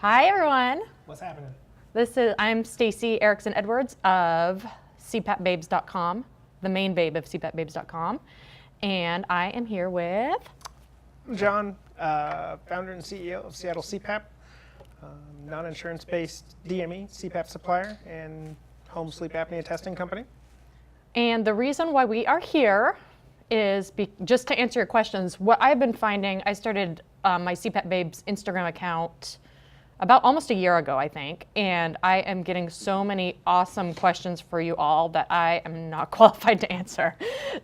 Hi everyone. What's happening? I'm Stacy Erickson Edwards of CPAPBabes.com, the main babe of CPAPBabes.com, and I am here with John, founder and CEO of Seattle CPAP, non-insurance based DME CPAP supplier and home sleep apnea testing company. And the reason why we are here is just to answer your questions. What I've been finding, I started my CPAP Babes Instagram account about almost a year ago, I think, and I am getting so many awesome questions for you all that I am not qualified to answer.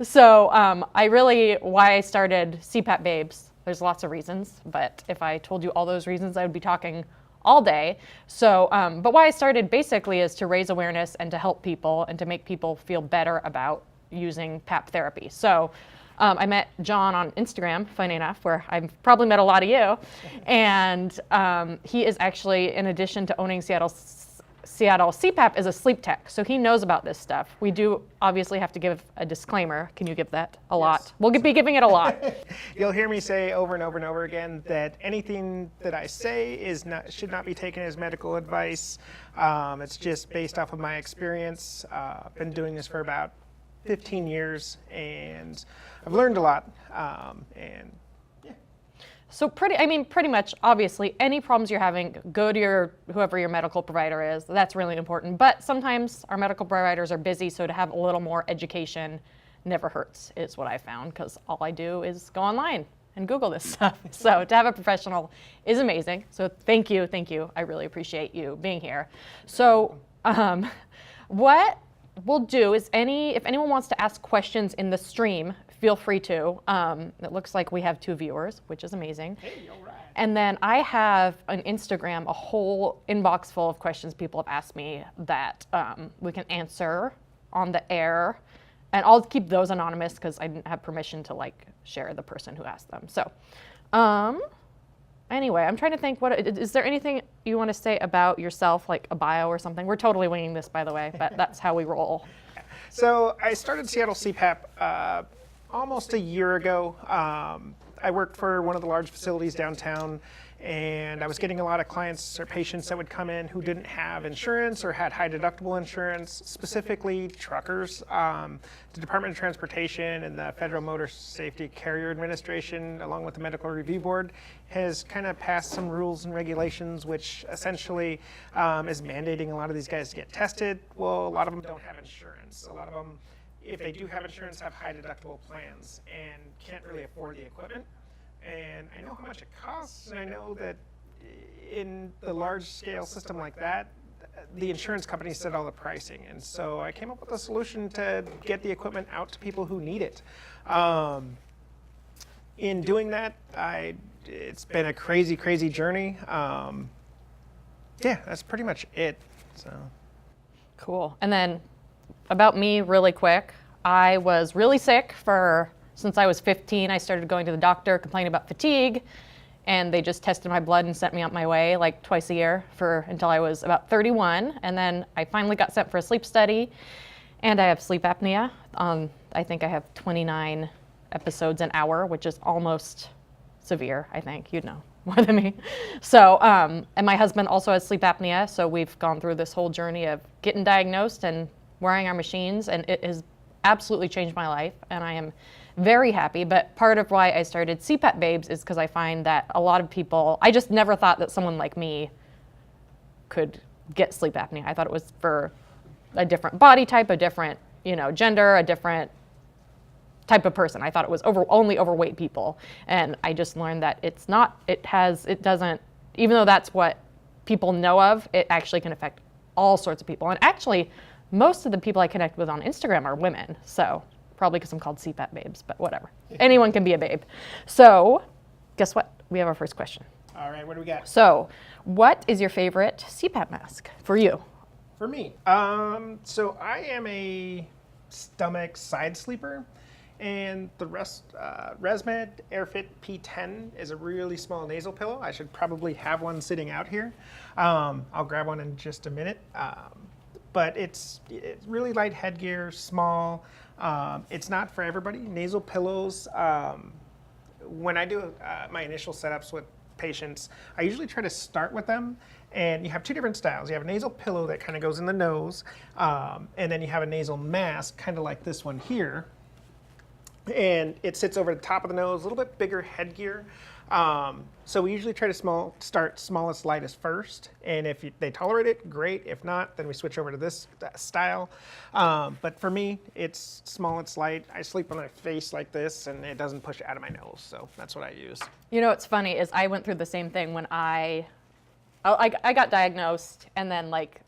So why I started CPAP Babes, there's lots of reasons, but if I told you all those reasons, I would be talking all day. So, but why I started basically is to raise awareness and to help people and to make people feel better about using PAP therapy. So I met John on Instagram, funny enough, where I've probably met a lot of you. And he is actually, in addition to owning Seattle CPAP, is a sleep tech. So he knows about this stuff. We do obviously have to give a disclaimer. Can you give that a lot? We'll be giving it a lot. You'll hear me say over and over and over again that anything that I say should not be taken as medical advice. It's just based off of my experience. I've been doing this for about 15 years, and I've learned a lot. So pretty much, obviously, any problems you're having, go to whoever your medical provider is. That's really important. But sometimes our medical providers are busy, so to have a little more education never hurts, is what I found, because all I do is go online and Google this stuff. So to have a professional is amazing. So thank you. I really appreciate you being here. So what we'll do is if anyone wants to ask questions in the stream, feel free to. It looks like we have 2 viewers, which is amazing. Hey, all right. And then I have on Instagram a whole inbox full of questions people have asked me that we can answer on the air. And I'll keep those anonymous because I didn't have permission to share the person who asked them. So anyway, I'm trying to think, is there anything you want to say about yourself, like a bio or something? We're totally winging this, by the way, but that's how we roll. So I started Seattle CPAP almost a year ago. I worked for one of the large facilities downtown, and I was getting a lot of clients or patients that would come in who didn't have insurance or had high deductible insurance, specifically truckers. The Department of Transportation and the Federal Motor Safety Carrier Administration, along with the Medical Review Board, has kind of passed some rules and regulations which essentially is mandating a lot of these guys to get tested. Well, a lot of them don't have insurance. A lot of them, if they do have insurance, have high deductible plans and can't really afford the equipment. And I know how much it costs, and I know that in the large scale system like that, the insurance companies set all the pricing. And so I came up with a solution to get the equipment out to people who need it. In doing that, it's been a crazy journey. Yeah, that's pretty much it. So Cool. And then about me really quick, I was really sick since I was 15. I started going to the doctor complaining about fatigue, and they just tested my blood and sent me on my way like twice a year until I was about 31. And then I finally got sent for a sleep study, and I have sleep apnea. I think I have 29 episodes an hour, which is almost severe, I think. You'd know more than me. So, and my husband also has sleep apnea, so we've gone through this whole journey of getting diagnosed and wearing our machines, and it has absolutely changed my life, and I am very happy. But part of why I started CPAP Babes is because I find that a lot of people, I just never thought that someone like me could get sleep apnea. I thought it was for a different body type, a different, gender, a different type of person. I thought it was only overweight people. And I just learned that it's not, it doesn't, even though that's what people know of, it actually can affect all sorts of people. And actually, most of the people I connect with on Instagram are women. So probably because I'm called CPAP Babes, but whatever. Anyone can be a babe. So guess what? We have our first question. all right, what do we got? So what is your favorite CPAP mask for you? For me, so I am a stomach side sleeper, and the ResMed AirFit P10 is a really small nasal pillow. I should probably have one sitting out here. I'll grab one in just a minute. But it's really light headgear, small. It's not for everybody. Nasal pillows, when I do my initial setups with patients, I usually try to start with them. And you have two different styles. You have a nasal pillow that kind of goes in the nose, and then you have a nasal mask, kind of like this one here. And it sits over the top of the nose, a little bit bigger headgear. So we usually try to start smallest, lightest first. And if they tolerate it, great. If not, then we switch over to this style. But for me, it's small, it's light. I sleep on my face like this, and it doesn't push out of my nose. So that's what I use. You know what's funny is I went through the same thing when I got diagnosed, and then like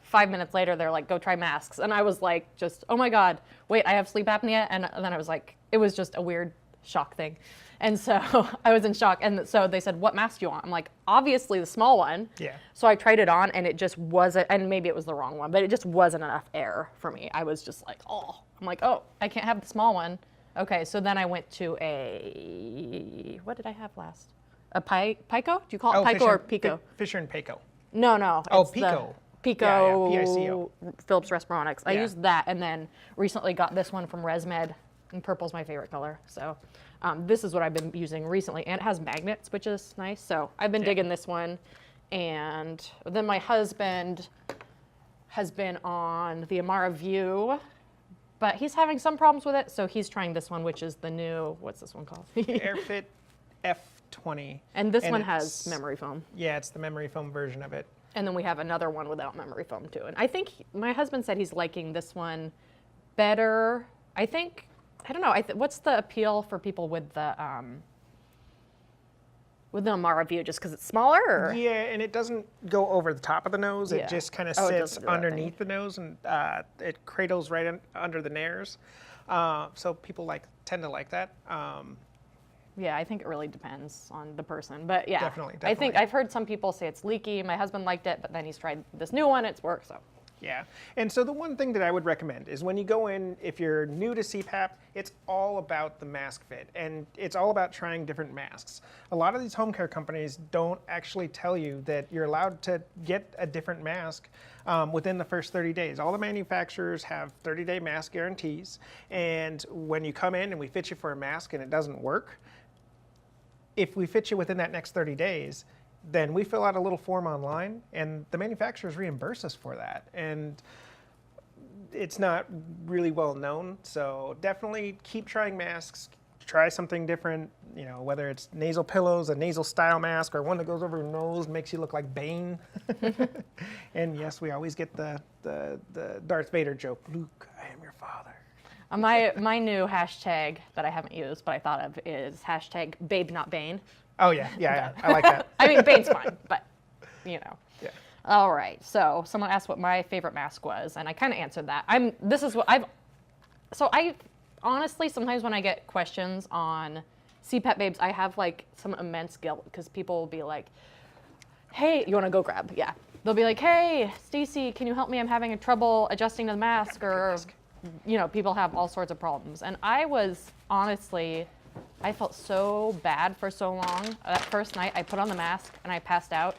5 minutes later, they're like, go try masks. And I was like, just, oh my God, wait, I have sleep apnea. And then I was like, it was just a weird shock thing. And so I was in shock. And so they said, what mask do you want? I'm like, obviously the small one. Yeah. So I tried it on, and it just wasn't, and maybe it was the wrong one, but it just wasn't enough air for me. I was just like, oh, I'm like, oh, I can't have the small one. Okay, so then I went to what did I have last? A Pico? Do you call it Pico or Pico? Fisher and Payco. No. Oh, it's Pico. Pico, Yeah, Pico. Philips Respironics. I Yeah. used that, and then recently got this one from ResMed, and purple's my favorite color. So this is what I've been using recently, and it has magnets, which is nice. So I've been digging this one, and then my husband has been on the Amara View, but he's having some problems with it, so he's trying this one, which is the new, what's this one called? AirFit F20. And this one has memory foam. Yeah, it's the memory foam version of it. And then we have another one without memory foam too. And I think my husband said he's liking this one better. I don't know. What's the appeal for people with the Amara View? Just because it's smaller? Or? Yeah, and it doesn't go over the top of the nose. Yeah. It just kind of Oh, it sits doesn't do that underneath the nose, and it cradles right under the nares. So people tend to like that. Yeah, I think it really depends on the person. But yeah, Definitely. I think I've heard some people say it's leaky. My husband liked it, but then he's tried this new one. It's worked, so. Yeah, and so the one thing that I would recommend is when you go in, if you're new to CPAP, it's all about the mask fit, and it's all about trying different masks. A lot of these home care companies don't actually tell you that you're allowed to get a different mask within the first 30 days. All the manufacturers have 30-day mask guarantees, and when you come in and we fit you for a mask and it doesn't work, if we fit you within that next 30 days, then we fill out a little form online, and the manufacturers reimburse us for that. And it's not really well known, so definitely keep trying masks. Try something different, whether it's nasal pillows, a nasal style mask, or one that goes over your nose, makes you look like Bane. And yes, we always get the Darth Vader joke, Luke, I am your father. My new hashtag that I haven't used, but I thought of, is hashtag Babe Not Bane. Oh yeah, I like that. I mean, Bane's fine, but Yeah. All right. So someone asked what my favorite mask was, and I kind of answered that. I honestly, sometimes when I get questions on CPAP babes, I have some immense guilt because people will be like, hey, you want to go grab? Yeah. They'll be like, hey, Stacy, can you help me? I'm having trouble adjusting to the mask, or, people have all sorts of problems. And I felt so bad for so long. That first night, I put on the mask and I passed out,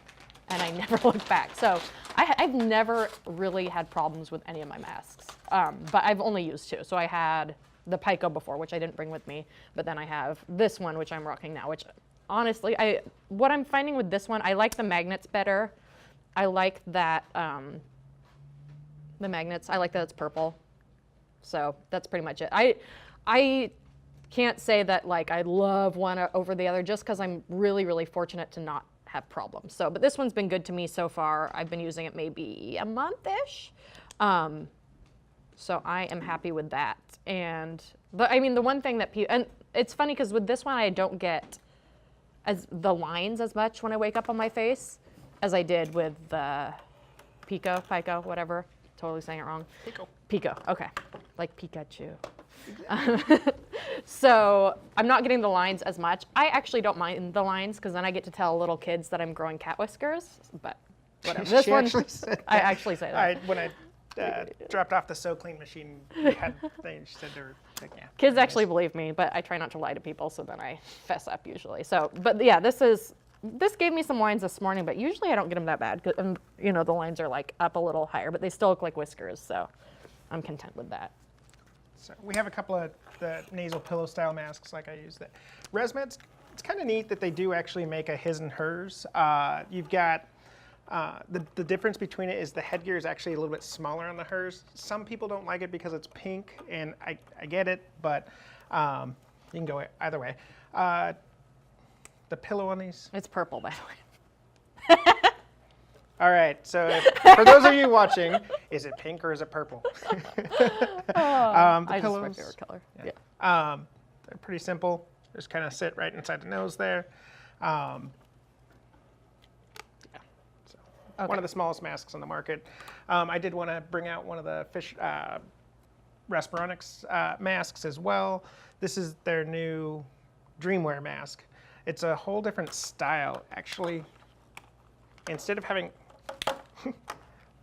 and I never looked back. So I've never really had problems with any of my masks, but I've only used two. So I had the Pico before, which I didn't bring with me, but then I have this one, which I'm rocking now, which honestly, what I'm finding with this one, I like the magnets better. I like that, the magnets, I like that it's purple. So that's pretty much it. I can't say that I love one over the other, just because I'm really, really fortunate to not have problems. So, but this one's been good to me so far. I've been using it maybe a month-ish. So I am happy with that. And the one thing that and it's funny because with this one, I don't get the lines as much when I wake up on my face as I did with the Pico, whatever. Totally saying it wrong. Pico, okay. Like Pikachu. So I'm not getting the lines as much. I actually don't mind the lines because then I get to tell little kids that I'm growing cat whiskers, but whatever. This one, I actually say that. When I dropped off the So Clean machine, they said they were like, yeah. Kids actually believe me, but I try not to lie to people, so then I fess up usually. So, but yeah, this gave me some lines this morning, but usually I don't get them that bad. And, the lines are up a little higher, but they still look like whiskers, so I'm content with that. So we have a couple of the nasal pillow style masks like I use. That ResMed's, it's kind of neat that they do actually make a his and hers. You've got the difference between it is the headgear is actually a little bit smaller on the hers. Some people don't like it because it's pink, and I get it, but you can go either way. The pillow on these. It's purple, by the way. All right, so for those of you watching, is it pink or is it purple? I just my favorite color. Yeah. They're pretty simple. Just kind of sit right inside the nose there. So one of the smallest masks on the market. I did want to bring out one of the fish Respironics masks as well. This is their new Dreamwear mask. It's a whole different style, actually. Instead of having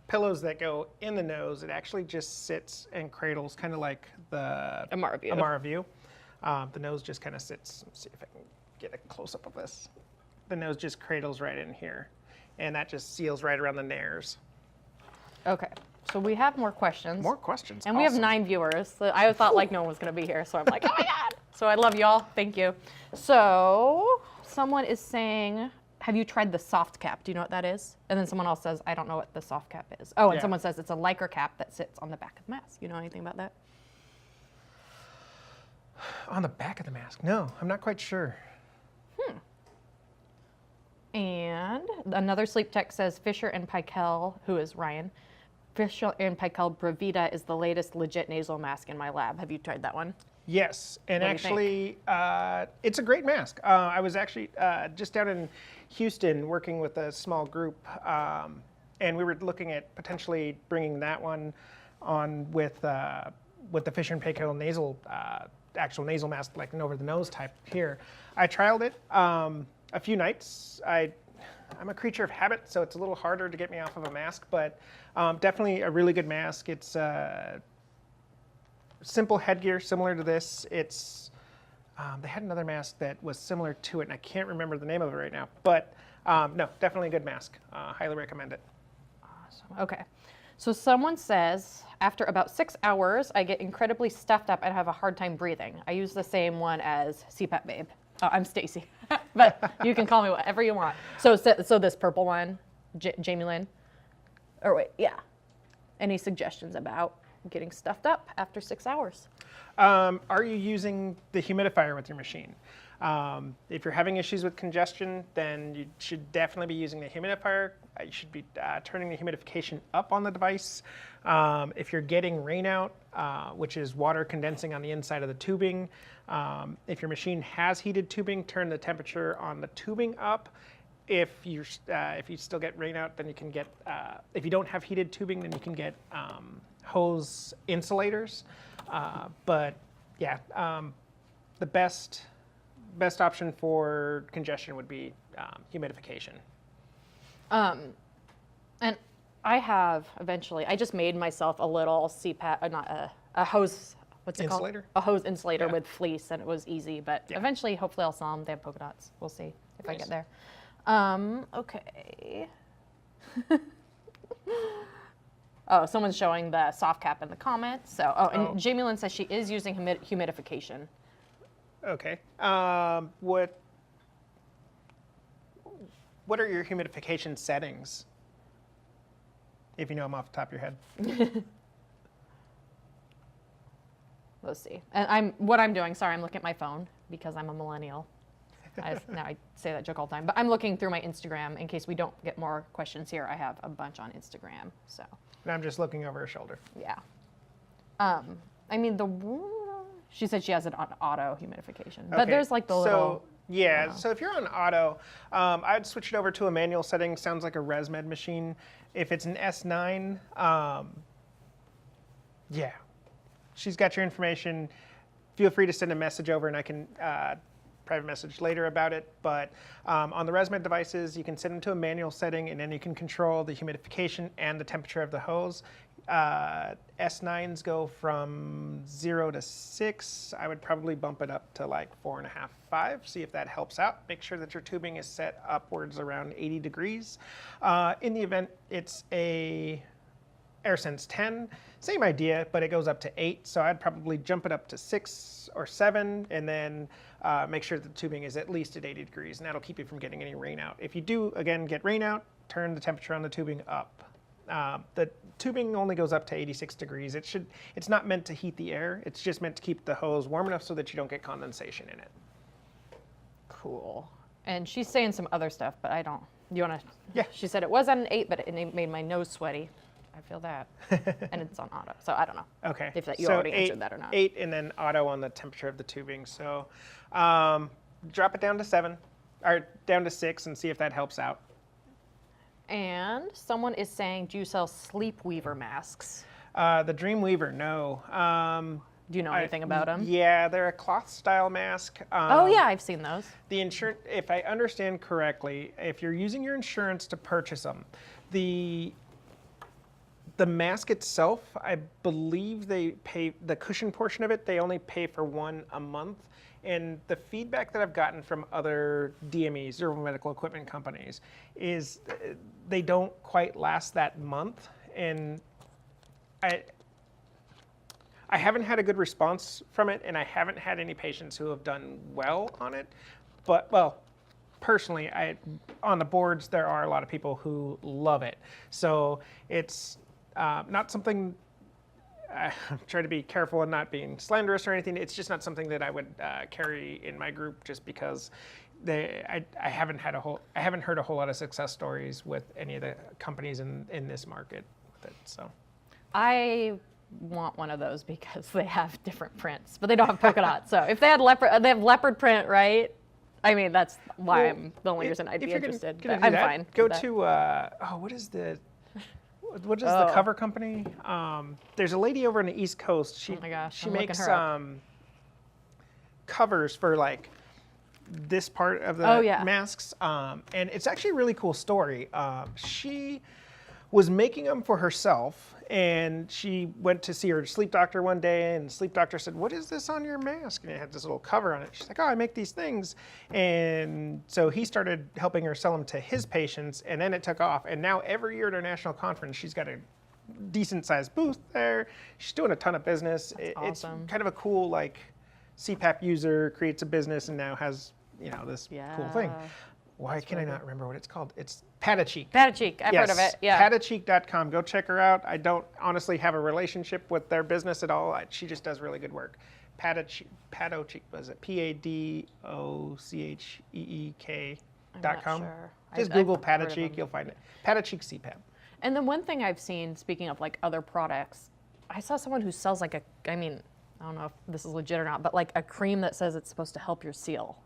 pillows that go in the nose, it actually just sits and cradles, kind of like the Amara View. The nose just kind of sits. Let's see if I can get a close-up of this. The nose just cradles right in here, and that just seals right around the nares. Okay, so we have more questions. More questions. And we have 9 viewers. So I thought like no one was going to be here, so I'm like, oh my God. So I love y'all. Thank you. So someone is saying, have you tried the soft cap? Do you know what that is? And then someone else says, I don't know what the soft cap is. Oh, and someone says it's a Lycra cap that sits on the back of the mask. You know anything about that? On the back of the mask? No, I'm not quite sure. And another sleep tech says Fisher and Paykel, who is Ryan, Fisher and Paykel Bravita is the latest legit nasal mask in my lab. Have you tried that one? Yes, and actually, it's a great mask. I was actually just down in Houston working with a small group, and we were looking at potentially bringing that one on with the Fisher and Paykel nasal, actual nasal mask, like an over-the-nose type here. I trialed it a few nights. I'm a creature of habit, so it's a little harder to get me off of a mask, but definitely a really good mask. It's simple headgear, similar to this. It's they had another mask that was similar to it, and I can't remember the name of it right now. But no, definitely a good mask. Highly recommend it. Awesome. Okay. So someone says, after about 6 hours, I get incredibly stuffed up and have a hard time breathing. I use the same one as CPAP Babe. I'm Stacy, but you can call me whatever you want. So this purple one, Jamie Lynn, or wait, yeah. Any suggestions about getting stuffed up after 6 hours? Are you using the humidifier with your machine? If you're having issues with congestion, then you should definitely be using the humidifier. You should be turning the humidification up on the device. If you're getting rain out, which is water condensing on the inside of the tubing, if your machine has heated tubing, turn the temperature on the tubing up. If you still get rain out, then you can get, if you don't have heated tubing, then you can get hose insulators. But yeah, the best option for congestion would be humidification. And I have eventually, I just made myself a little CPAP, not a hose, what's it Insulator? called? A hose insulator with fleece, and it was easy, but eventually, hopefully I'll sell them. They have polka dots. We'll see if I get there. Okay. Oh, someone's showing the soft cap in the comments. So, and Jamie Lynn says she is using humidification. Okay. What are your humidification settings? If you know them off the top of your head. Let's see. And what I'm doing, sorry, I'm looking at my phone because I'm a millennial. Now I say that joke all the time, but I'm looking through my Instagram in case we don't get more questions here. I have a bunch on Instagram, so. And I'm just looking over her shoulder. Yeah. I mean, she said she has it on auto humidification, but there's like the little. Yeah, so if you're on auto, I'd switch it over to a manual setting. Sounds like a ResMed machine. If it's an S9, yeah, she's got your information. Feel free to send a message over, and I can private message later about it. But on the ResMed devices, you can set them to a manual setting, and then you can control the humidification and the temperature of the hose. S9s go from 0 to 6. I would probably bump it up to like 4.5, 5. See if that helps out. Make sure that your tubing is set upwards around 80 degrees. In the event it's a AirSense 10, same idea, but it goes up to 8. So I'd probably jump it up to 6 or 7, and then make sure that the tubing is at least at 80 degrees, and that'll keep you from getting any rain out. If you do, again, get rain out, turn the temperature on the tubing up. The tubing only goes up to 86 degrees. It's not meant to heat the air. It's just meant to keep the hose warm enough so that you don't get condensation in it. Cool. And she's saying some other stuff, but I don't. You want to? Yeah. She said it was on an 8, but it made my nose sweaty. I feel that. And it's on auto, so I don't know. Okay. If you so already answered that or not. 8 and then auto on the temperature of the tubing. So drop it down to 7, or down to 6, and see if that helps out. And someone is saying, do you sell sleep weaver masks? The Dreamweaver, no. Do you know anything about them? Yeah, they're a cloth style mask. Oh yeah, I've seen those. The insurance, if I understand correctly, if you're using your insurance to purchase them, the mask itself, I believe they pay the cushion portion of it. They only pay for one a month. And the feedback that I've gotten from other DMEs, durable medical equipment companies, is they don't quite last that month. And I haven't had a good response from it, and I haven't had any patients who have done well on it. But, well, personally, on the boards, there are a lot of people who love it. So it's not something, I'm trying to be careful and not being slanderous or anything. It's just not something that I would carry in my group, just because I haven't heard a whole lot of success stories with any of the companies in this market with it. So I want one of those because they have different prints, but they don't have polka dots. So if they had leopard, they have leopard print, right? I mean, that's why I'm the only reason I'd be interested. Gonna I'm that, fine. Go to what is the cover company? There's a lady over on the East Coast. Oh my gosh, she I'm makes looking her up. covers for like this part of the yeah. masks, and it's actually a really cool story. She was making them for herself, and she went to see her sleep doctor one day, and the sleep doctor said, "What is this on your mask?" And it had this little cover on it. She's like, "Oh, I make these things." And so he started helping her sell them to his patients, and then it took off. And now every year at our national conference, she's got a decent sized booth there. She's doing a ton of business. Awesome. It's kind of a cool, like, CPAP user creates a business and now has, this cool thing. Why can I not remember what it's called? It's Patacheek. Patacheek, I've heard of it. Yeah. Patacheek.com. Go check her out. I don't honestly have a relationship with their business at all. She just does really good work. Patacheek, was it? PADOCHEEK.com. Sure. Just Google Patacheek, you'll find it. Patacheek CPAP. And then one thing I've seen, speaking of like other products, I saw someone who sells like I don't know if this is legit or not, but like a cream that says it's supposed to help your seal.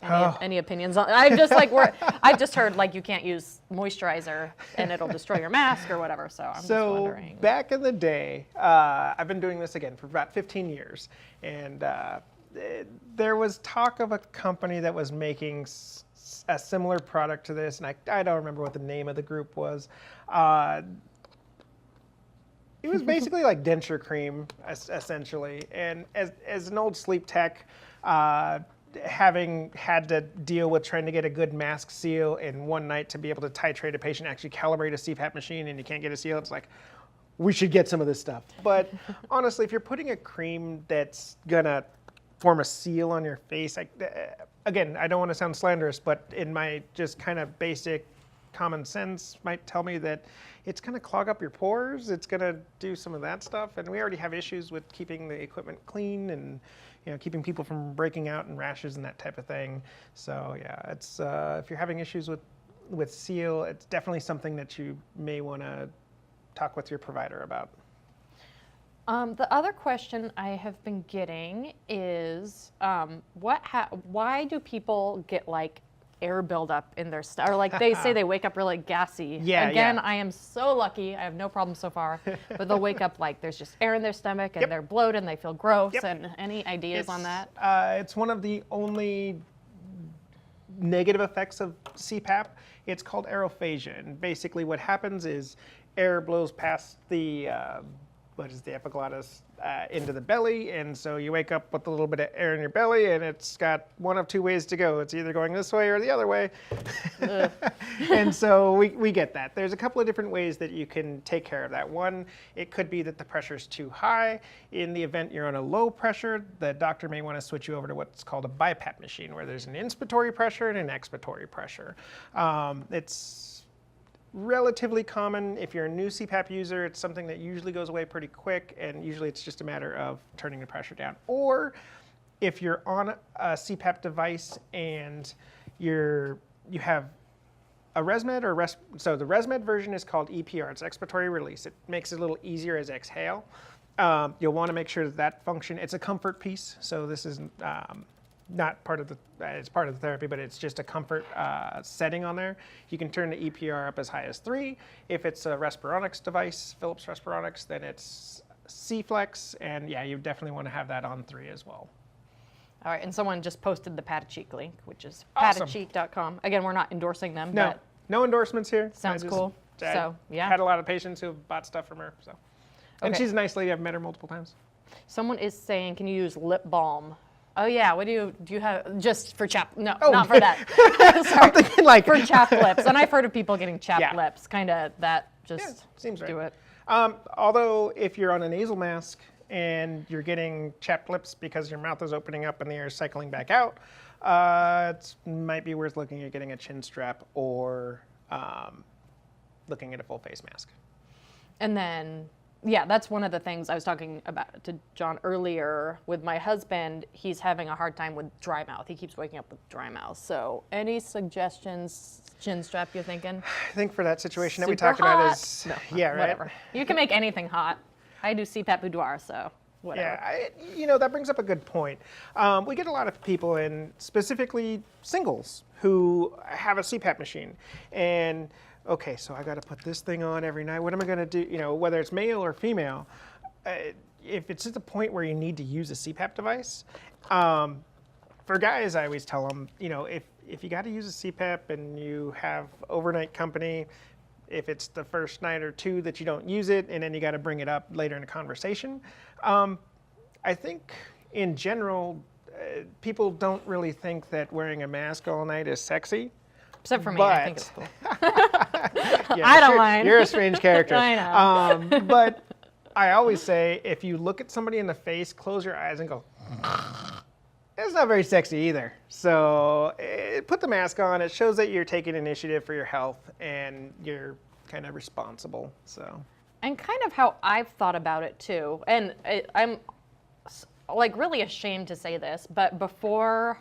Any opinions on? I've just heard like you can't use moisturizer and it'll destroy your mask or whatever. So I'm just wondering. Back in the day, I've been doing this again for about 15 years, and there was talk of a company that was making a similar product to this, and I don't remember what the name of the group was. It was basically like denture cream, essentially. And as an old sleep tech, having had to deal with trying to get a good mask seal in one night to be able to titrate a patient, actually calibrate a CPAP machine, and you can't get a seal, it's like, we should get some of this stuff. But honestly, if you're putting a cream that's gonna form a seal on your face, again, I don't want to sound slanderous, but in my just kind of basic common sense might tell me that it's going to clog up your pores, it's going to do some of that stuff, and we already have issues with keeping the equipment clean and keeping people from breaking out and rashes and that type of thing. So yeah, it's if you're having issues with seal, it's definitely something that you may want to talk with your provider about. The other question I have been getting is why do people get like air buildup in their stomach, or like they say they wake up really gassy? Again, I am so lucky, I have no problem so far, but they'll wake up like there's just air in their stomach and they're bloated and they feel gross. And any ideas on that? It's one of the only negative effects of CPAP. It's called aerophagia, and basically what happens is air blows past the what is the epiglottis? into the belly, and so you wake up with a little bit of air in your belly, and it's got one of two ways to go. It's either going this way or the other way. And so we get that. There's a couple of different ways that you can take care of that. One, it could be that the pressure is too high. In the event you're on a low pressure, the doctor may want to switch you over to what's called a BiPAP machine, where there's an inspiratory pressure and an expiratory pressure. It's relatively common. If you're a new CPAP user, it's something that usually goes away pretty quick, and usually it's just a matter of turning the pressure down. Or if you're on a CPAP device and you have a ResMed so the ResMed version is called EPR. It's expiratory release. It makes it a little easier as exhale. You'll want to make sure that function. It's a comfort piece, so this is not part of it's part of the therapy, but it's just a comfort setting on there. You can turn the EPR up as high as 3. If it's a Respironics device, Philips Respironics, then it's C-Flex, and yeah, you definitely want to have that on 3 as well. All right, and someone just posted the Patacheek link, which is Awesome. patacheek.com. Again, we're not endorsing them, No, but no endorsements here. sounds cool. So, yeah. Had a lot of patients who have bought stuff from her, so. And Okay. she's a nice lady. I've met her multiple times. Someone is saying, can you use lip balm? Oh yeah, what do you have just for chapped? No, Oh. not for that. Sorry, I'm thinking like for chapped lips. And I've heard of people getting chapped Yeah. lips. Kind of that just Yeah, seems right. do it. Although if you're on a nasal mask and you're getting chapped lips because your mouth is opening up and the air is cycling back out, it might be worth looking at getting a chin strap or looking at a full face mask. And then, yeah, that's one of the things I was talking about to John earlier with my husband. He's having a hard time with dry mouth. He keeps waking up with dry mouth. So any suggestions, chin strap you're thinking? I think for that situation that we Super talked about hot. is, No, yeah, right. whatever. You can make anything hot. I do CPAP boudoir, so whatever. Yeah, that brings up a good point. We get a lot of people, and specifically singles, who have a CPAP machine. And, okay, so I got to put this thing on every night. What am I going to do? Whether it's male or female, if it's at the point where you need to use a CPAP device, for guys, I always tell them, if you got to use a CPAP and you have overnight company, if it's the first night or two that you don't use it, and then you got to bring it up later in a conversation. I think in general, people don't really think that wearing a mask all night is sexy. Except for me, I think it's cool. Yeah, I don't mind. You're a strange character. I know. But I always say, if you look at somebody in the face, close your eyes and go, it's not very sexy either. So put the mask on. It shows that you're taking initiative for your health and you're kind of responsible. So. And kind of how I've thought about it too. And I'm like really ashamed to say this, but before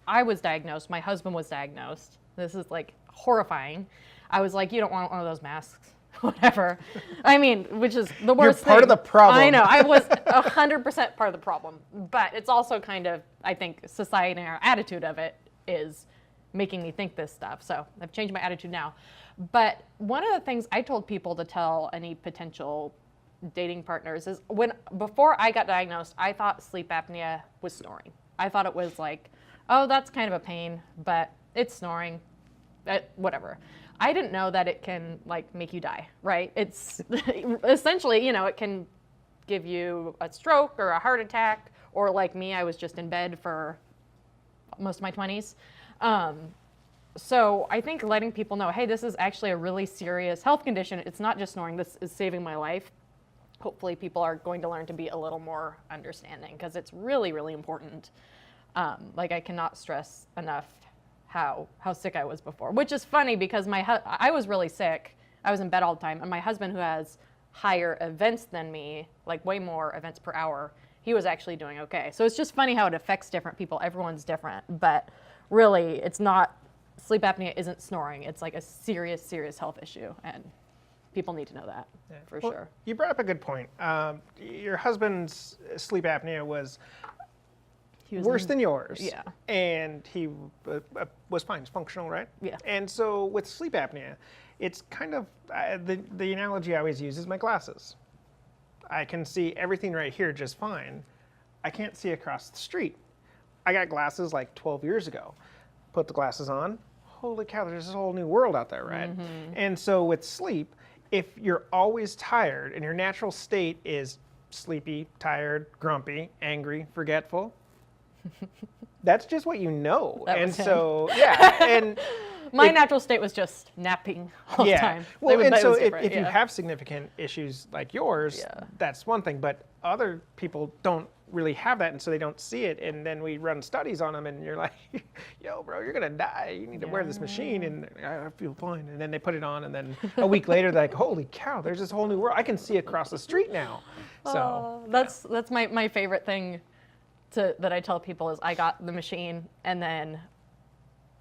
I was diagnosed, my husband was diagnosed. This is like horrifying. I was like, you don't want one of those masks. Whatever. I mean, which is the worst thing. You're part of the problem. I know. I was 100% part of the problem. But it's also kind of, I think, society and our attitude of it is making me think this stuff. So I've changed my attitude now. But one of the things I told people to tell any potential dating partners is before I got diagnosed, I thought sleep apnea was snoring. I thought it was like, oh, that's kind of a pain, but it's snoring, whatever. I didn't know that it can like make you die, right? It's essentially, it can give you a stroke or a heart attack, or like me, I was just in bed for most of my 20s. So I think letting people know, hey, this is actually a really serious health condition. It's not just snoring. This is saving my life. Hopefully people are going to learn to be a little more understanding, because it's really, really important. Like I cannot stress enough how sick I was before, which is funny because I was really sick. I was in bed all the time, and my husband, who has higher events than me, like way more events per hour, he was actually doing okay. So it's just funny how it affects different people. Everyone's different, but really it's not, sleep apnea isn't snoring. It's like a serious, serious health issue, and people need to know that for sure. You brought up a good point. Your husband's sleep apnea was worse than yours. Yeah. And he was fine. It's functional, right? Yeah. And so with sleep apnea, it's kind of, the analogy I always use is my glasses. I can see everything right here just fine. I can't see across the street. I got glasses like 12 years ago. Put the glasses on. Holy cow, there's this whole new world out there, right? Mm-hmm. And so with sleep, if you're always tired and your natural state is sleepy, tired, grumpy, angry, forgetful. That's just what you know. That and was him. so, yeah. And My natural state was just napping all the time. Well, and That so was if different, you yeah. have significant issues like yours, Yeah. that's one thing. But other people don't really have that, and so they don't see it. And then we run studies on them, and you're like, yo, bro, you're going to die. You need to wear this machine. And I feel fine. And then they put it on, and then a week later, they're like, holy cow, there's this whole new world. I can see across the street now. So That's my favorite thing that I tell people is I got the machine, and then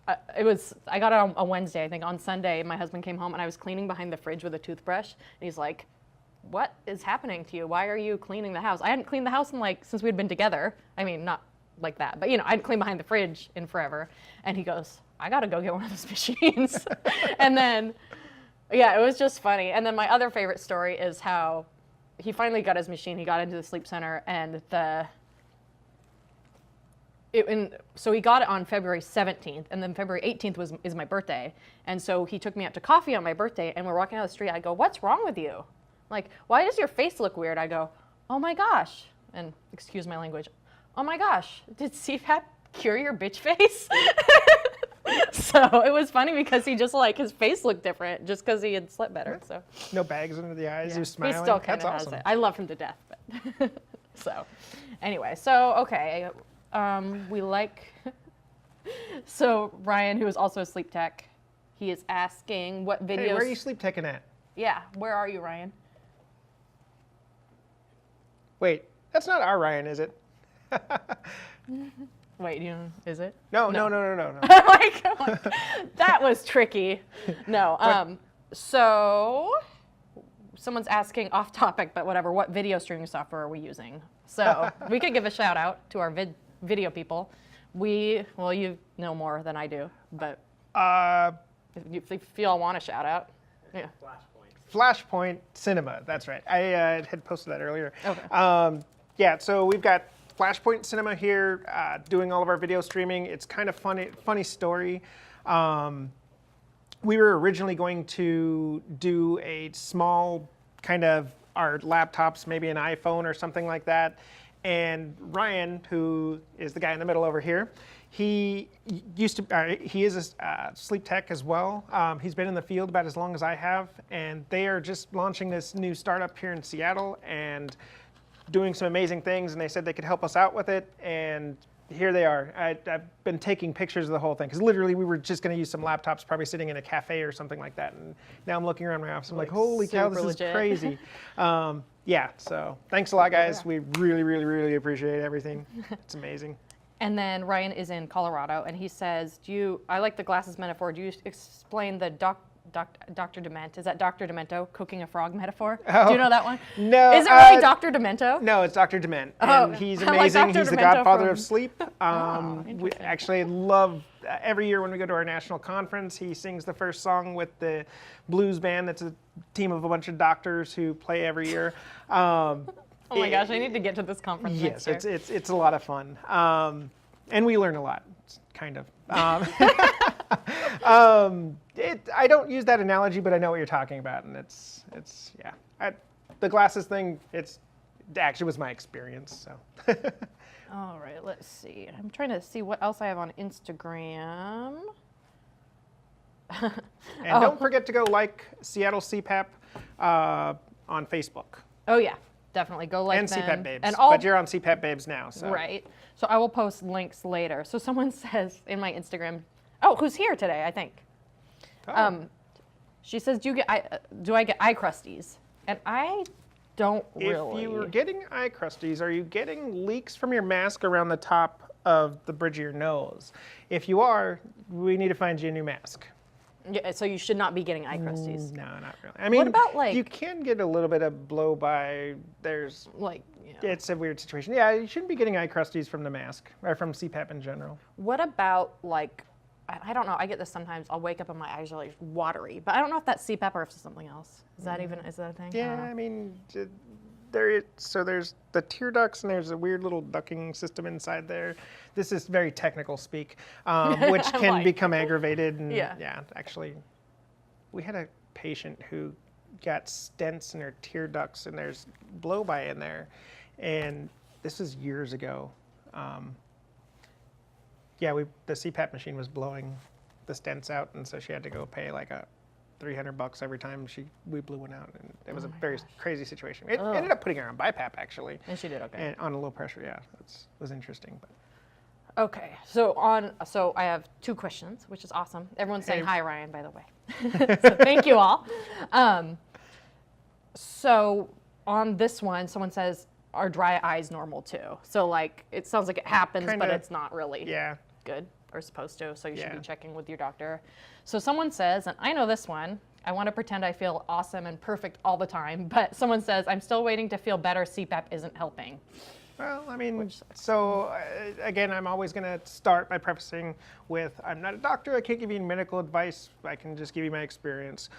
I got it on a Wednesday. I think on Sunday my husband came home and I was cleaning behind the fridge with a toothbrush, and he's like, what is happening to you? Why are you cleaning the house? I hadn't cleaned the house since we'd been together. I mean, not like that, but I hadn't cleaned behind the fridge in forever. And he goes, I gotta go get one of those machines. And then, yeah, it was just funny. And then my other favorite story is how he finally got his machine. He got into the sleep center, and so he got it on February 17th, and then February 18th is my birthday. And so he took me out to coffee on my birthday, and we're walking down the street. I go, what's wrong with you? Like, why does your face look weird? I go, oh my gosh, and excuse my language, oh my gosh, did CPAP cure your bitch face? So it was funny because he just his face looked different just because he had slept better. So no bags under the eyes. yeah. You're smiling. He still kind That's of has awesome. it. I love him to death, but so anyway, so okay, we like so Ryan, who is also a sleep tech, he is asking what videos. Hey, where are you sleep teching at? Yeah, where are you, Ryan? Wait, that's not our Ryan, is it? Wait, is it? No. Like, that was tricky. No. So someone's asking off topic, but whatever. What video streaming software are we using? So we could give a shout out to our video people. You know more than I do, but if you all want a shout out, yeah. Flashpoint Cinema. That's right. I had posted that earlier. Okay. Yeah. So we've got Flashpoint Cinema here doing all of our video streaming. It's kind of funny story. We were originally going to do a small kind of our laptops, maybe an iPhone or something like that. And Ryan, who is the guy in the middle over here, he is a sleep tech as well. He's been in the field about as long as I have, and they are just launching this new startup here in Seattle and doing some amazing things, and they said they could help us out with it, and here they are. I've been taking pictures of the whole thing, because literally we were just going to use some laptops, probably sitting in a cafe or something like that, and now I'm looking around my office, I'm like, holy cow, this is crazy. Yeah, so thanks a lot, guys. We really, really, really appreciate everything. It's amazing. And then Ryan is in Colorado, and he says, I like the glasses metaphor. Do you explain the Dr. Dement? Is that Dr. Demento cooking a frog metaphor? Oh, do you know that one? No. Is it really Dr. Demento? No, it's Dr. Dement. Oh, And he's I'm like amazing. Dr. He's the Demento godfather from- of sleep. We actually love, every year when we go to our national conference, he sings the first song with the blues band. That's a team of a bunch of doctors who play every year. Oh my gosh, I need to get to this conference Yes, next year. it's a lot of fun. And we learn a lot, kind of. I don't use that analogy, but I know what you're talking about, and it's yeah. The glasses thing, it actually was my experience. So. All right, let's see. I'm trying to see what else I have on Instagram. And don't forget to go like Seattle CPAP on Facebook. Oh yeah, definitely go like And them. CPAP Babes. And But you're on CPAP Babes now. So. right. So I will post links later. So someone says in my Instagram, who's here today? I think. Oh. She says, do I get eye crusties? And I don't really. If you are getting eye crusties, are you getting leaks from your mask around the top of the bridge of your nose? If you are, we need to find you a new mask. Yeah, so you should not be getting eye crusties. No, not really. I mean, What about, you can get a little bit of blow by. There's, it's a weird situation. Yeah, you shouldn't be getting eye crusties from the mask or from CPAP in general. What about I don't know. I get this sometimes. I'll wake up and my eyes are like watery, but I don't know if that's CPAP or if it's something else. Is that a thing? Yeah, I mean, there's the tear ducts and there's a weird little ducking system inside there. This is very technical speak, which can become aggravated. And yeah, actually, we had a patient who got stents in her tear ducts, and there's blow-by in there. And this was years ago. Yeah, the CPAP machine was blowing the stents out, and so she had to go pay like $300 every time we blew one out, and it was a very crazy situation. It ended up putting her on BiPAP actually. And she did okay. And on a low pressure, yeah, that was interesting. But okay, so I have 2 questions, which is awesome. Everyone's saying hi, Ryan, by the way. So thank you all. So on this one, someone says, are dry eyes normal too? So like, it sounds like it happens, but it's not really good or supposed to, so you should be checking with your doctor. So someone says, and I know this one, I want to pretend I feel awesome and perfect all the time, but someone says, I'm still waiting to feel better, CPAP isn't helping. Well, I mean, so again, I'm always going to start by prefacing with, I'm not a doctor, I can't give you medical advice, I can just give you my experience.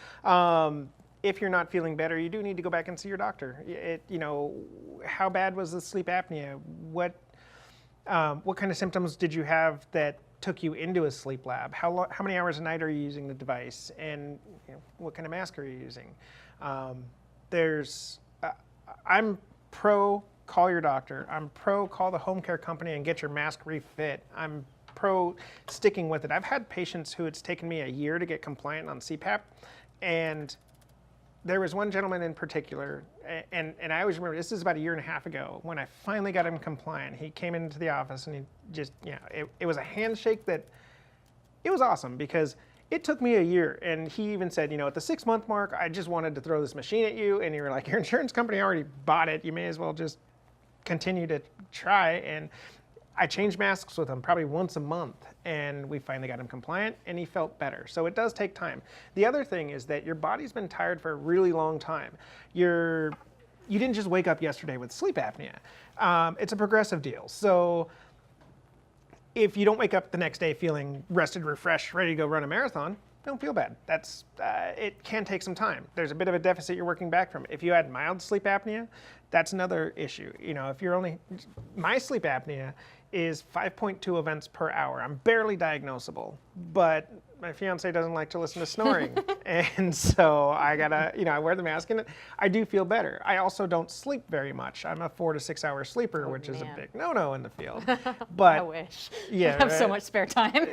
If you're not feeling better, you do need to go back and see your doctor. How bad was the sleep apnea? What kind of symptoms did you have that took you into a sleep lab? How many hours a night are you using the device? And what kind of mask are you using? I'm pro call your doctor. I'm pro call the home care company and get your mask refit. I'm pro sticking with it. I've had patients who it's taken me a year to get compliant on CPAP, and there was one gentleman in particular, and I always remember, this is about a year and a half ago, when I finally got him compliant. He came into the office and he just, it was a handshake that, it was awesome because it took me a year. And he even said, at the 6-month mark, I just wanted to throw this machine at you. And you were like, your insurance company already bought it. You may as well just continue to try. And I changed masks with him probably once a month, and we finally got him compliant, and he felt better. So it does take time. The other thing is that your body's been tired for a really long time. You didn't just wake up yesterday with sleep apnea. It's a progressive deal. So if you don't wake up the next day feeling rested, refreshed, ready to go run a marathon, don't feel bad. It can take some time. There's a bit of a deficit you're working back from. If you had mild sleep apnea, that's another issue. My sleep apnea is 5.2 events per hour. I'm barely diagnosable, but my fiance doesn't like to listen to snoring. And so I gotta, I wear the mask and I do feel better. I also don't sleep very much. I'm a 4 to 6 hour sleeper, which is a big no-no in the field. But I wish. Yeah, I have so much spare time.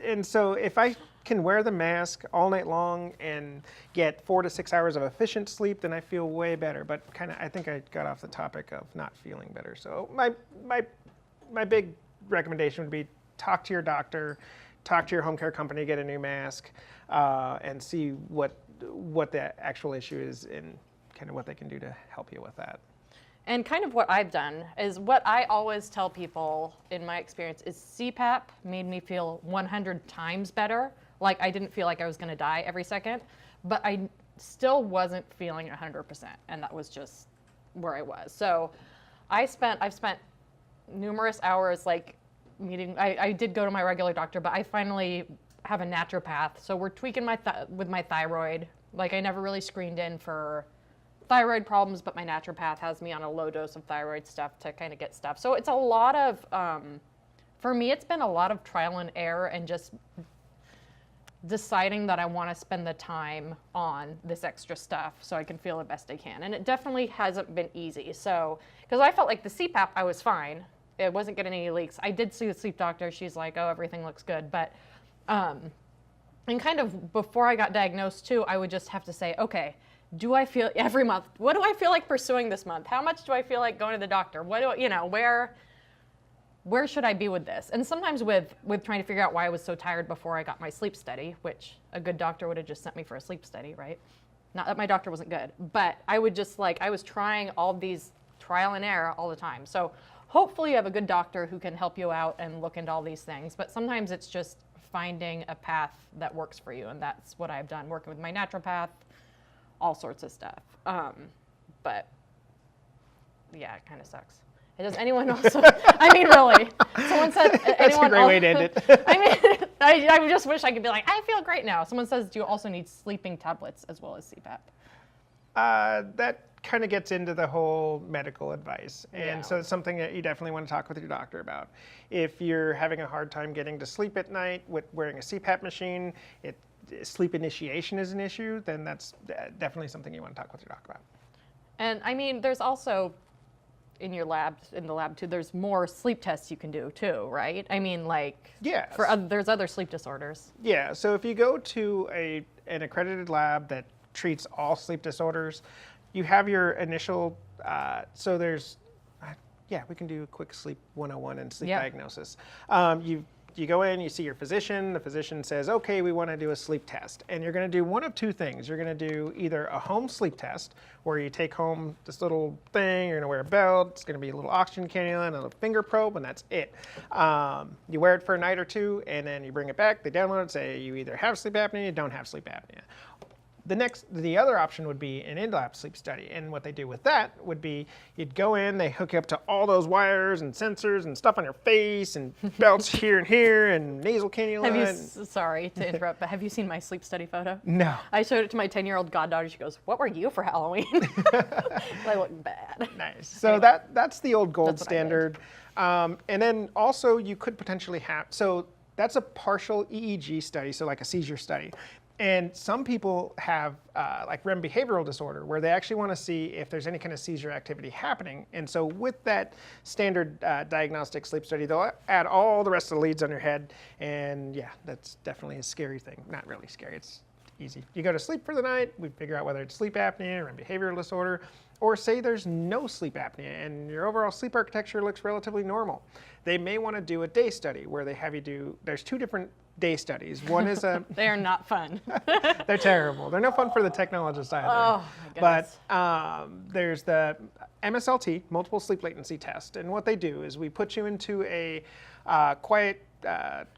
And so if I can wear the mask all night long and get 4 to 6 hours of efficient sleep, then I feel way better. But I think I got off the topic of not feeling better. So my big recommendation would be talk to your doctor, talk to your home care company, get a new mask, and see what the actual issue is and kind of what they can do to help you with that. And kind of what I've done is what I always tell people in my experience is CPAP made me feel 100 times better. Like I didn't feel like I was going to die every second, but I still wasn't feeling 100%, and that was just where I was. So I've spent numerous hours meeting. I did go to my regular doctor, but I finally have a naturopath. So we're tweaking with my thyroid. I never really screened in for thyroid problems, but my naturopath has me on a low dose of thyroid stuff to kind of get stuff. So it's a lot of, for me, it's been a lot of trial and error and just deciding that I want to spend the time on this extra stuff so I can feel the best I can. And it definitely hasn't been easy. So, because I felt like the CPAP, I was fine. It wasn't getting any leaks. I did see the sleep doctor. She's like, oh, everything looks good. But, and kind of before I got diagnosed too, I would just have to say, okay, do I feel every month? What do I feel like pursuing this month? How much do I feel like going to the doctor? What do where should I be with this? And sometimes with trying to figure out why I was so tired before I got my sleep study, which a good doctor would have just sent me for a sleep study, right? Not that my doctor wasn't good, but I would just I was trying all these trial and error all the time. So hopefully you have a good doctor who can help you out and look into all these things. But sometimes it's just finding a path that works for you. And that's what I've done, working with my naturopath, all sorts of stuff. But yeah, it kind of sucks. Does anyone else? I mean, really. Someone said, that's a great way to end it. I mean, I just wish I could be like, I feel great now. Someone says, do you also need sleeping tablets as well as CPAP? That kind of gets into the whole medical advice. And so it's something that you definitely want to talk with your doctor about. If you're having a hard time getting to sleep at night with wearing a CPAP machine, sleep initiation is an issue, then that's definitely something you want to talk with your doctor about. And I mean, there's also in the lab too, there's more sleep tests you can do too, right? I mean, like, Yes. there's other sleep disorders. Yeah, so if you go to an accredited lab that treats all sleep disorders, you have your initial, so there's, we can do a quick sleep 101 and sleep diagnosis. You go in, you see your physician, the physician says, okay, we want to do a sleep test. And you're going to do one of two things. You're going to do either a home sleep test, where you take home this little thing, you're going to wear a belt, it's going to be a little oxygen cannula and a little finger probe, and that's it. You wear it for a night or two, and then you bring it back, they download it, say you either have sleep apnea, you don't have sleep apnea. The other option would be an in-lab sleep study, and what they do with that would be you'd go in, they hook you up to all those wires and sensors and stuff on your face and belts here and here and nasal cannula. Sorry to interrupt, but have you seen my sleep study photo? No. I showed it to my 10-year-old goddaughter. She goes, "What were you for Halloween?" I look bad. Nice. So Anyway, that's the old gold that's what I did. standard. And then also you could potentially have, so that's a partial EEG study, so like a seizure study. And some people have like REM behavioral disorder, where they actually want to see if there's any kind of seizure activity happening. And so with that standard diagnostic sleep study, they'll add all the rest of the leads on your head. And yeah, that's definitely a scary thing. Not really scary, it's easy. You go to sleep for the night, we figure out whether it's sleep apnea or REM behavioral disorder, or say there's no sleep apnea and your overall sleep architecture looks relatively normal. They may want to do a day study where they have you do, there's two different day studies. One is a... They are not fun. They're terrible. They're no fun for the technologists either. Oh, my goodness. But there's the MSLT, multiple sleep latency test. And what they do is we put you into a quiet,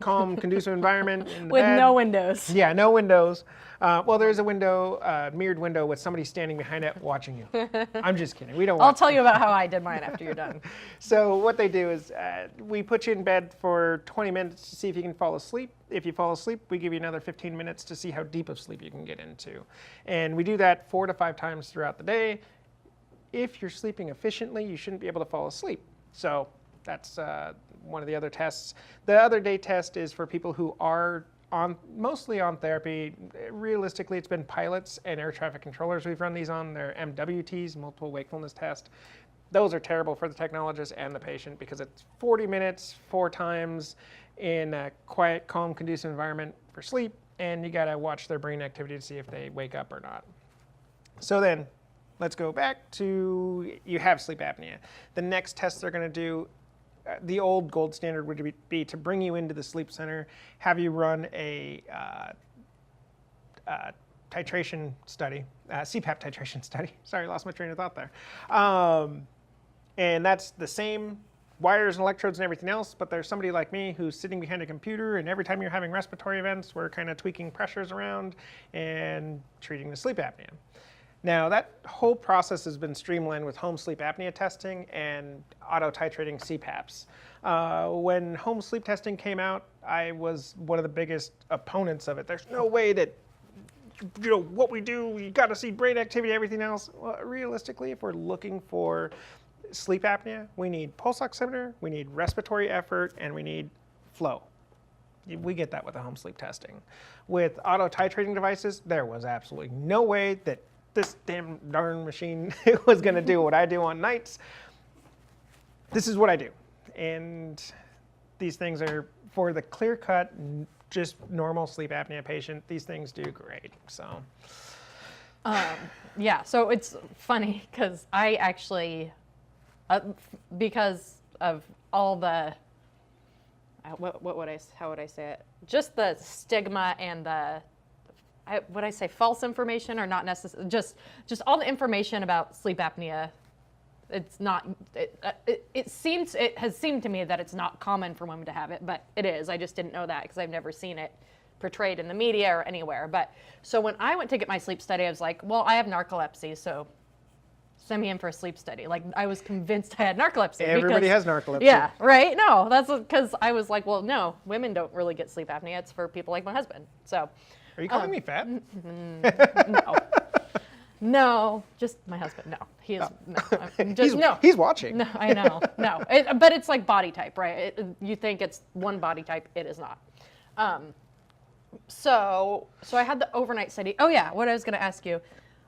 calm, conducive environment in the With bed. no windows. Yeah, no windows. Well, there's a window, mirrored window with somebody standing behind it watching you. I'm just kidding. We don't I'll watch. tell you about how I did mine after you're done. So what they do is we put you in bed for 20 minutes to see if you can fall asleep. If you fall asleep, we give you another 15 minutes to see how deep of sleep you can get into. And we do that 4 to 5 times throughout the day. If you're sleeping efficiently, you shouldn't be able to fall asleep. So that's one of the other tests. The other day test is for people who are mostly on therapy. Realistically, it's been pilots and air traffic controllers we've run these on. They're MWTs, multiple wakefulness test. Those are terrible for the technologist and the patient because it's 40 minutes, 4 times in a quiet, calm, conducive environment for sleep, and you gotta watch their brain activity to see if they wake up or not. So then, let's go back to you have sleep apnea. The next test they're gonna do, the old gold standard would be to bring you into the sleep center, have you run a titration study, CPAP titration study. Sorry, lost my train of thought there. And that's the same wires and electrodes and everything else, but there's somebody like me who's sitting behind a computer, and every time you're having respiratory events, we're kind of tweaking pressures around and treating the sleep apnea. Now, that whole process has been streamlined with home sleep apnea testing and auto-titrating CPAPs. When home sleep testing came out, I was one of the biggest opponents of it. There's no way that, you know, what we do, you got to see brain activity, everything else. Well, realistically, if we're looking for sleep apnea, we need pulse oximeter, we need respiratory effort, and we need flow. We get that with the home sleep testing. With auto-titrating devices, there was absolutely no way that this darn machine was going to do what I do on nights. This is what I do. And these things are for the clear-cut, just normal sleep apnea patient. These things do great. So. Yeah, so it's funny because I actually, because of all the, how would I say it? Just the stigma and the, would I say false information or not necessarily, just all the information about sleep apnea. It's not, it has seemed to me that it's not common for women to have it, but it is. I just didn't know that because I've never seen it portrayed in the media or anywhere. But so when I went to get my sleep study, I was like, well, I have narcolepsy, so send me in for a sleep study. Like, I was convinced I had narcolepsy. Everybody has narcolepsy. Yeah, right? No, that's because I was like, well, no, women don't really get sleep apnea. It's for people like my husband. So. Are you calling me fat? No. No, just my husband. No, he is. No, I'm just, no. He's watching. No, I know. No, but it's like body type, right? You think it's one body type, it is not. So I had the overnight study. Oh yeah, what I was going to ask you.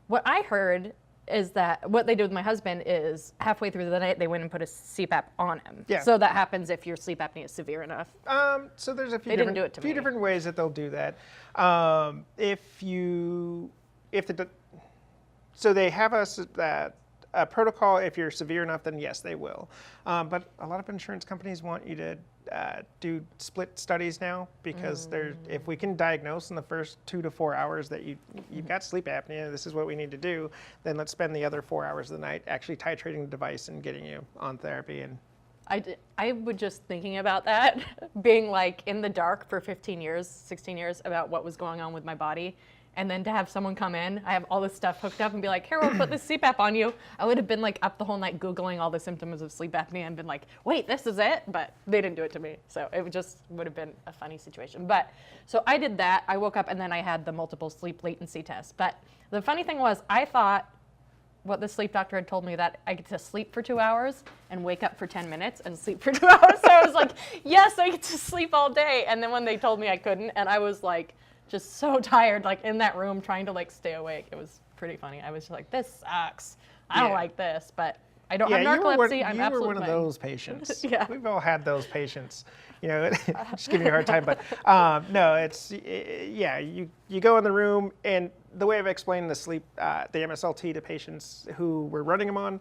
What I heard is that what they did with my husband is halfway through the night they went and put a CPAP on him. Yeah. So that happens if your sleep apnea is severe enough. So there's a few They didn't different, do it to few me. different ways that they'll do that. So they have a protocol. If you're severe enough, then yes, they will. But a lot of insurance companies want you to do split studies now because if we can diagnose in the first 2 to 4 hours that you've got sleep apnea, this is what we need to do, then let's spend the other 4 hours of the night actually titrating the device and getting you on therapy. And I was just thinking about that, being like in the dark for 15 years, 16 years about what was going on with my body. And then to have someone come in, I have all this stuff hooked up and be like, here, we'll put this CPAP on you. I would have been like up the whole night Googling all the symptoms of sleep apnea and been like, wait, this is it? But they didn't do it to me. So it would have been a funny situation. But so I did that. I woke up and then I had the multiple sleep latency test. But the funny thing was, I thought what the sleep doctor had told me that I get to sleep for 2 hours and wake up for 10 minutes and sleep for 2 hours. So I was like, yes, I get to sleep all day. And then when they told me I couldn't, and I was like, just so tired, like in that room trying to like stay awake. It was pretty funny. I was just like, this sucks. I don't like this, but I don't have narcolepsy. I'm absolutely You were one of fine. those patients. Yeah. We've all had those patients. You know, just giving you a hard time, but no, it's you go in the room, and the way I've explained the MSLT to patients who we're running them on.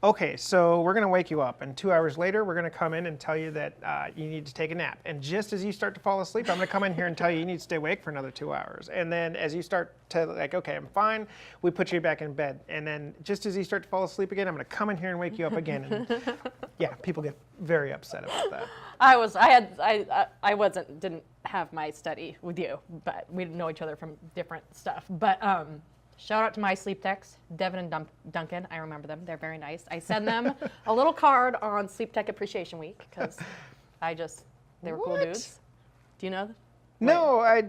Okay, so we're going to wake you up, and 2 hours later, we're going to come in and tell you that you need to take a nap. And just as you start to fall asleep, I'm going to come in here and tell you need to stay awake for another 2 hours. And then as you start to like, okay, I'm fine, we put you back in bed. And then just as you start to fall asleep again, I'm going to come in here and wake you up again. And yeah, people get very upset about that. Didn't have my study with you, but we didn't know each other from different stuff. But shout out to my sleep techs, Devin and Duncan. I remember them. They're very nice. I send them a little card on Sleep Tech Appreciation Week because they were cool dudes. Do you know them? No, I've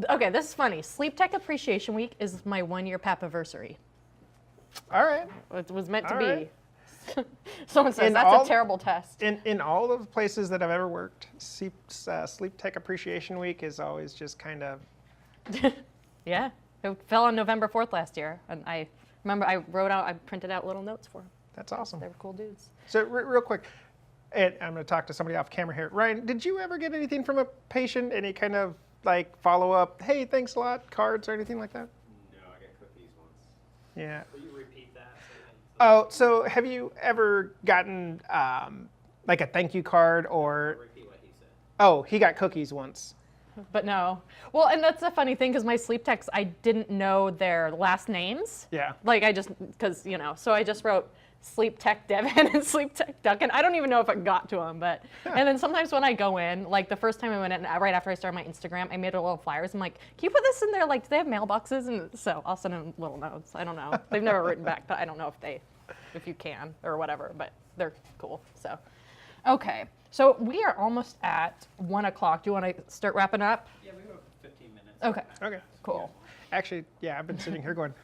Okay, this is funny. Sleep Tech Appreciation Week is my 1-year PAP-iversary. All right. It was meant to All be. right. Someone says that's a terrible test. In all of the places that I've ever worked, Sleep Tech Appreciation Week is always just kind of... Yeah, it fell on November 4th last year, and I remember I printed out little notes for them. That's awesome. They were cool dudes. So real quick, and I'm going to talk to somebody off camera here. Ryan, did you ever get anything from a patient? Any kind of like follow up? Hey, thanks a lot, cards or anything like that? No, I got cookies once. Yeah. Will you repeat that? Oh, so have you ever gotten like a thank you card or? Repeat what he said. Oh, he got cookies once. But no. Well, and that's the funny thing because my sleep techs, I didn't know their last names. Yeah. Like so I just wrote Sleep Tech Devin and Sleep Tech Duncan. I don't even know if it got to them, but, and then sometimes when I go in, like the first time I went in, right after I started my Instagram, I made a little flyers. I'm like, can you put this in there? Like, do they have mailboxes? And so I'll send them little notes. I don't know. They've never written back, but I don't know if you can or whatever, but they're cool. So, okay. So we are almost at 1 o'clock. Do you want to start wrapping up? Yeah, we have 15 minutes. Okay. Okay. Cool. Actually, yeah, I've been sitting here going,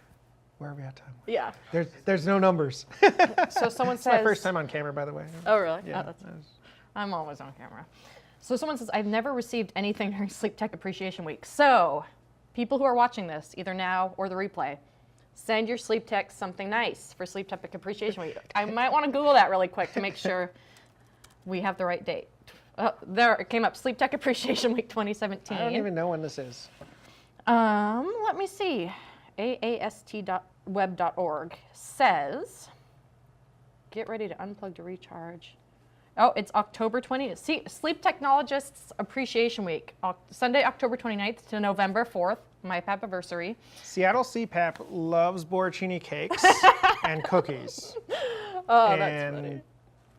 where are we at time? Yeah. There's no numbers. So someone It's says. my first time on camera, by the way. Oh, really? Yeah. Oh, I'm always on camera. So someone says, I've never received anything during Sleep Tech Appreciation Week. So people who are watching this, either now or the replay, send your sleep tech something nice for Sleep Tech Appreciation Week. I might want to Google that really quick to make sure we have the right date. There it came up, Sleep Tech Appreciation Week 2017. I don't even know when this is. Let me see. aast.web.org says, get ready to unplug to recharge. Oh, it's October 20th. See, Sleep Technologists Appreciation Week, Sunday, October 29th to November 4th, my PAP-iversary. Seattle CPAP loves Borrachini cakes and cookies. Oh, and that's funny.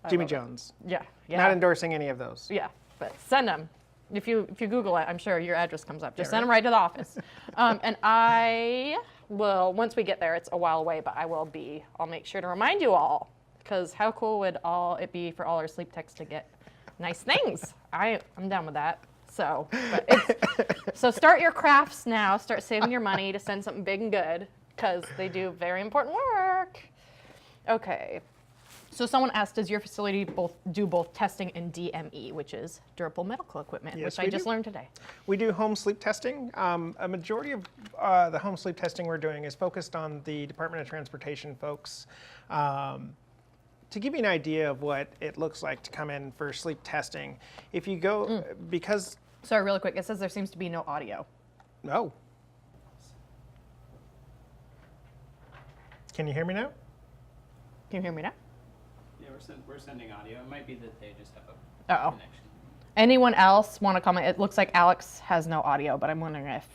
Jimmy John's. Yeah. Not endorsing any of those. Yeah, but send them. If you Google it, I'm sure your address comes up. Just Yeah, send them right to the office. And I will, once we get there, it's a while away, but I'll make sure to remind you all, because how cool would it be for all our sleep techs to get nice things? I'm down with that. So, so start your crafts now. Start saving your money to send something big and good, because they do very important work. Okay. So someone asked, does your facility do both testing and DME, which is durable medical equipment, Yes, which I we just do. learned today. We do home sleep testing. A majority of the home sleep testing we're doing is focused on the Department of Transportation folks. To give you an idea of what it looks like to come in for sleep testing, if you go, because, Sorry, really quick. It says there seems to be no audio. oh. Can you hear me now? Can you hear me now? Yeah, we're sending audio. It might be that they just have a Uh-oh. connection. Anyone else want to comment? It looks like Alex has no audio, but I'm wondering if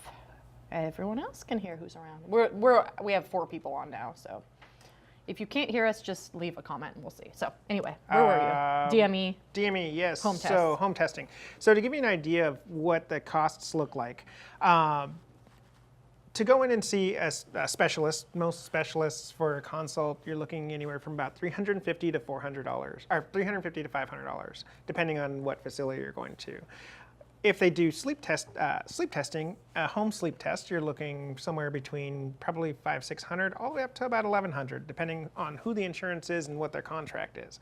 everyone else can hear who's around. We have 4 people on now, so if you can't hear us, just leave a comment and we'll see. So anyway, where were you? DME. DME, yes. Home So tests. home testing. So to give you an idea of what the costs look like, to go in and see a specialist, most specialists for a consult, you're looking anywhere from about $350 to $400, or $350 to $500, depending on what facility you're going to. If they do sleep testing, a home sleep test, you're looking somewhere between probably $500-600, all the way up to about $1,100, depending on who the insurance is and what their contract is.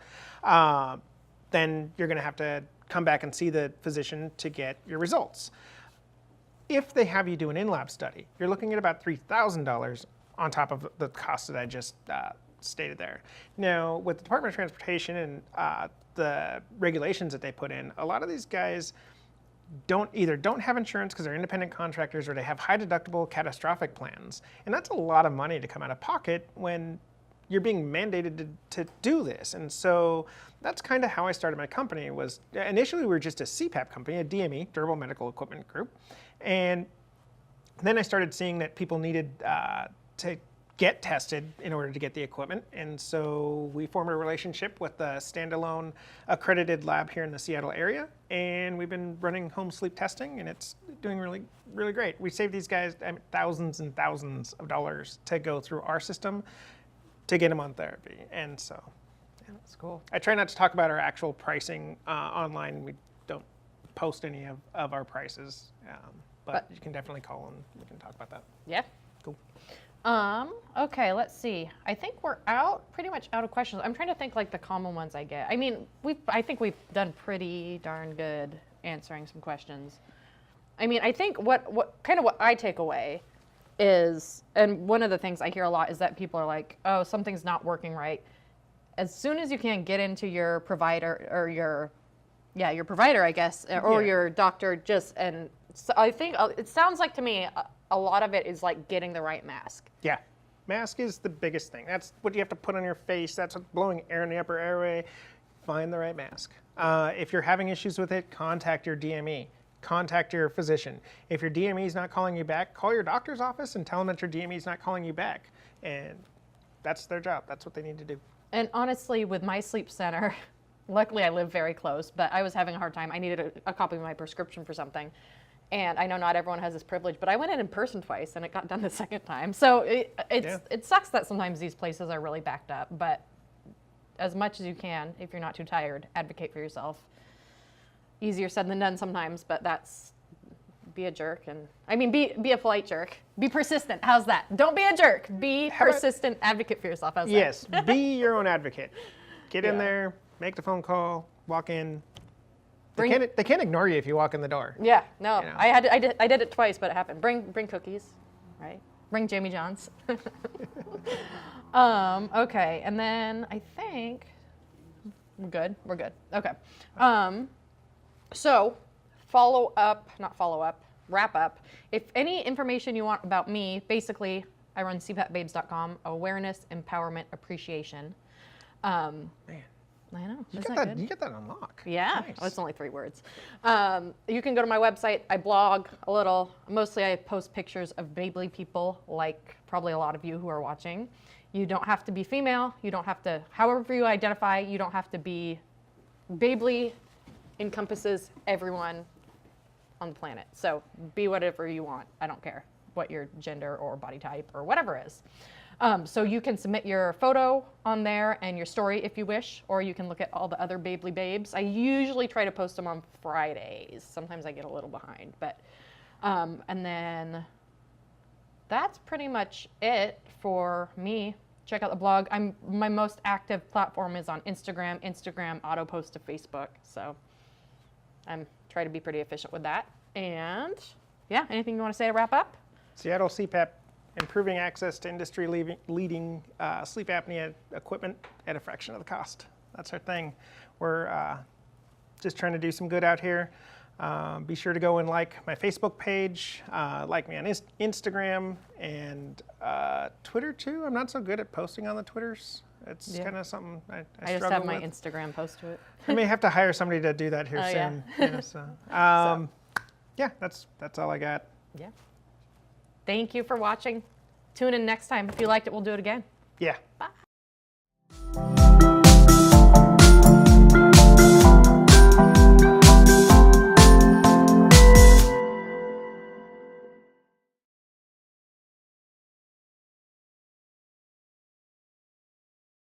Then you're going to have to come back and see the physician to get your results. If they have you do an in-lab study, you're looking at about $3,000 on top of the cost that I just stated there. Now, with the Department of Transportation and the regulations that they put in, a lot of these guys either don't have insurance because they're independent contractors, or they have high deductible catastrophic plans. And that's a lot of money to come out of pocket when you're being mandated to do this. And so that's kind of how I started my company. Was initially we were just a CPAP company, a DME, Durable Medical Equipment Group. And then I started seeing that people needed to get tested in order to get the equipment. And so we formed a relationship with a standalone accredited lab here in the Seattle area. And we've been running home sleep testing, and it's doing really, really great. We save these guys thousands and thousands of dollars to go through our system to get them on therapy. And so That's cool. I try not to talk about our actual pricing online. We don't post any of our prices, but you can definitely call and we can talk about that. Yeah. Cool. Okay, let's see. I think we're pretty much out of questions. I'm trying to think like the common ones I get. I mean, I think we've done pretty darn good answering some questions. I mean, I think what I take away is, and one of the things I hear a lot is that people are like, oh, something's not working right. As soon as you can get into your provider or your provider, I guess, or Yeah. your doctor, and so I think it sounds like to me a lot of it is like getting the right mask. Yeah. Mask is the biggest thing. That's what you have to put on your face. That's what's blowing air in the upper airway. Find the right mask. If you're having issues with it, contact your DME. Contact your physician. If your DME is not calling you back, call your doctor's office and tell them that your DME is not calling you back. And that's their job. That's what they need to do. And honestly, with my sleep center, luckily I live very close, but I was having a hard time. I needed a copy of my prescription for something. And I know not everyone has this privilege, but I went in person twice and it got done the second time. So it sucks that sometimes these places are really backed up, but as much as you can, if you're not too tired, advocate for yourself. Easier said than done sometimes, but be a jerk. And I mean, be a polite jerk. Be persistent. How's that? Don't be a jerk. Be persistent. Advocate for yourself. How's that? Yes, be your own advocate. Get in Yeah. there, make the phone call, walk in. They Bring- can't ignore you if you walk in the door. Yeah, no, You know. I did it twice, but it happened. Bring cookies, right? Bring Jamie John's. Okay, and then I think we're good. We're good. Okay. So wrap up. If any information you want about me, basically, I run cpapbabes.com, awareness, empowerment, appreciation. Man, I know. you Isn't got that that. good? You get that on lock. Yeah, Nice. well, it's only 3 words. You can go to my website. I blog a little. Mostly I post pictures of baby people, like probably a lot of you who are watching. You don't have to be female. You don't have to, however you identify, you don't have to be. Bably encompasses everyone on the planet. So be whatever you want. I don't care what your gender or body type or whatever is. So you can submit your photo on there and your story if you wish, or you can look at all the other Babely Babes. I usually try to post them on Fridays. Sometimes I get a little behind, but, and then that's pretty much it for me. check out the blog. My most active platform is on Instagram. Instagram auto post to Facebook. So I'm trying to be pretty efficient with that. And yeah, anything you want to say to wrap up? Seattle CPAP, improving access to industry-leading sleep apnea equipment at a fraction of the cost. That's our thing. We're just trying to do some good out here. Be sure to go and like my Facebook page, like me on Instagram and Twitter too. I'm not so good at posting on the Twitters. It's kind of something I I just struggle have my with. Instagram post to it. I may have to hire somebody to do that here Oh, yeah. soon. Yeah, so, yeah, that's all I got. Yeah. Thank you for watching. Tune in next time. If you liked it, we'll do it again. Yeah. Bye.